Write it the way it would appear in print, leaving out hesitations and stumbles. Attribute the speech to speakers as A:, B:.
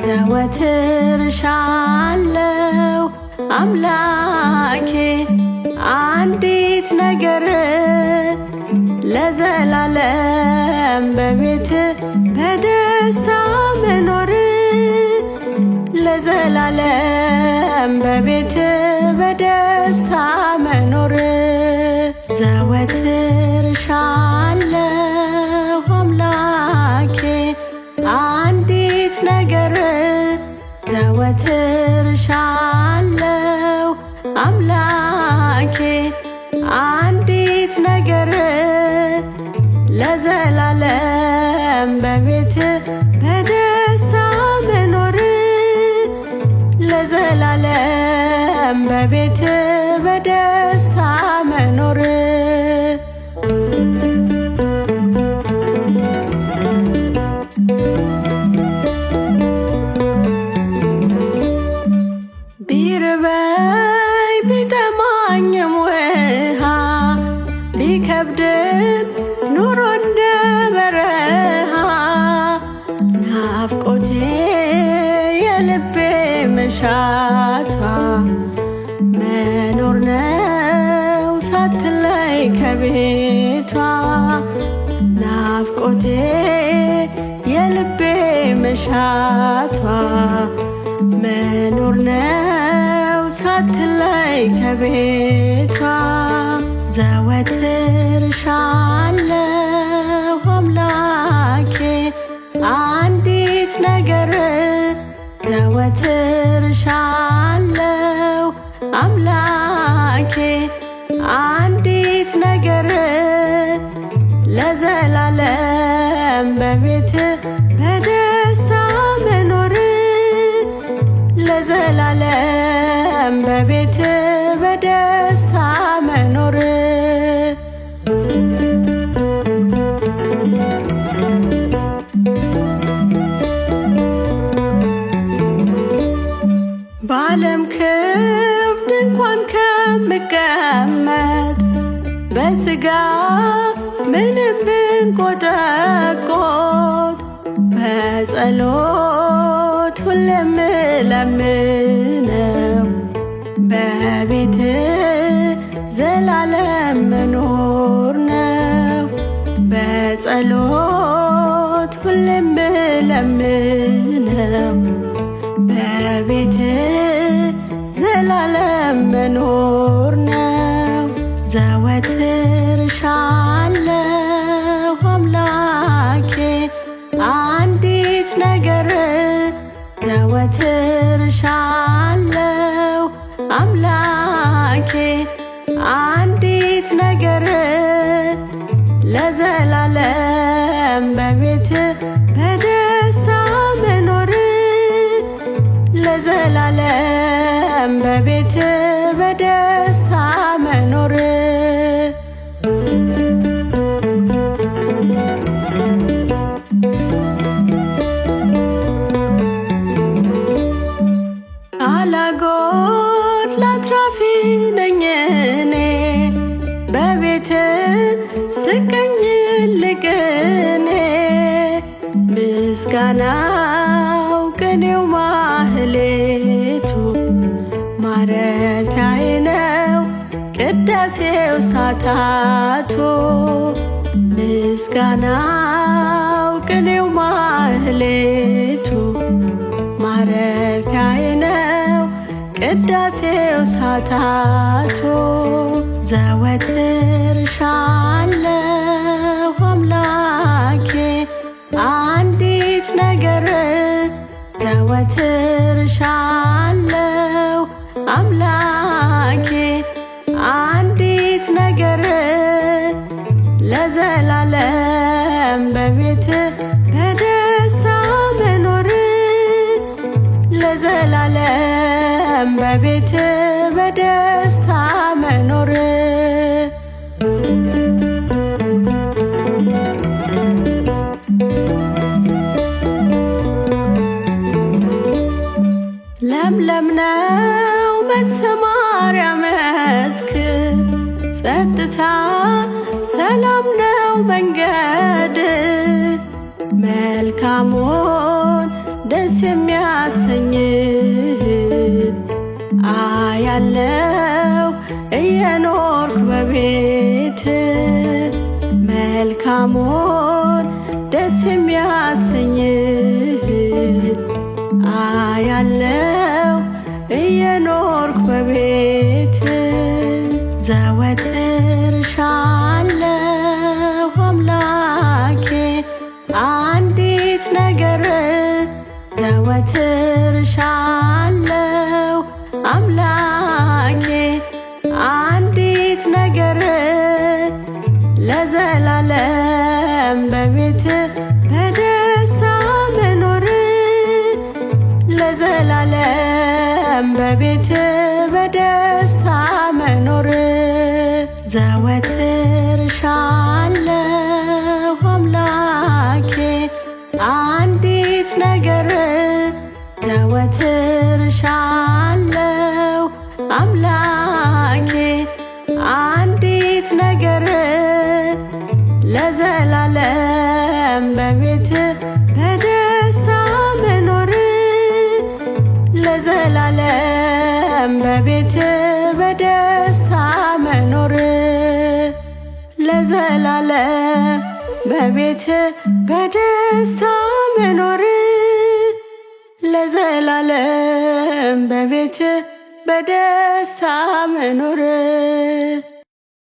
A: ዘወትር እሻለሁ አምላኬ አንዲት ነገር ለዘላለም በቤት በደስታ መኖር ለዘላለም በቤት በደስታ መኖር ዘወትር እሻለሁ አምላኬ አንዲት ነገር ዘወትር እሻለሁ አምላኬ አንዲት ነገር ለዘላለም በቤት በደስታ መኖር ለዘላለም በቤት በደስታ መኖር ቢርበኝ ቢጠማኝም ውሃ ቢከብድም ኑሮ እንደ በረሃ ናፍቆቴ የልቤ መሻቷ መኖር ነው ሳትለይ ከቤቷ ናፍቆቴ የልቤ መሻቷ መኖር ነው ሳትለይ ከቤቷ ዘወትር እሻለሁ አምላኬ አንዲት ነገር ዘወትር እሻለሁ አምላኬ አንዲት ነገር ለዘላለም በቤት በደስታ መኖር ለዘላለም በቤት በደስታ መኖር በዓለም ክብድ እንኳን ከምቀመጥ በሥጋ ምንም ብንቆጠቆጥ በጸሎት ሁሌም እለምነው በቤት ዘላለም መኖር ነው በጸሎት ሁሌም እለምነው በቤት ዘላለም መኖር ነው ዘወትር እሻለሁ አምላኬ አንዲት ነገር ዘወትር እሻለሁ አምላኬ አንዲት ነገር ለዘላለም በቤት በደስታ መኖር ለዘላለም በቤት በደስታ መኖር አላጎድላት አትራፊ ነኝ እኔ በቤት ስቀኝልህ ቅኔ ምስጋናው ቅኔው ማህሌቱ ማረፊያዬ ነው ቅዳሴው ሳታቱ ምስጋናው ቅኔው ማህሌቱ ማረፊያዬ ነው ቅዳሴው ሳታቱ ዘወትር እሻለሁ አምላኬ አንዲት ነገር ዘወትር እሻለሁ አምላኬ አንዲት ነገር ለዘላለም በቤት በደስታ መኖር ለዘላለም በቤት በደስታ መኖር ለምለም ነው መሰማሪያ መስክ ጸጥታ ሰላም ነው መንገድ መልካሙን ደስ የሚያሰኝ አያለው እየኖርክ በቤት መልካሙን ደስ የሚያሰኝ አያለው እየኖርክ በቤት ዘወትር እሻለሁ አምላኬ አንዲት ነገር ዘወትር እሻለሁ አምላኬ አንዲት ነገር ለዘላለም በቤት በደስታ መኖር ለዘላለም በቤት በደስታ መኖር ዘወትር እሻለሁ አምላኬ አንዲት ነገር ዘወትር እሻለሁ አምላኬ አንዲት ነገር ለዘላለም በቤት በደስታ መኖር ለዘላለም በቤት በደስታ መኖር ለዘላለም በቤት በደስታ መኖር ለዘላለም በቤት በደስታ መኖር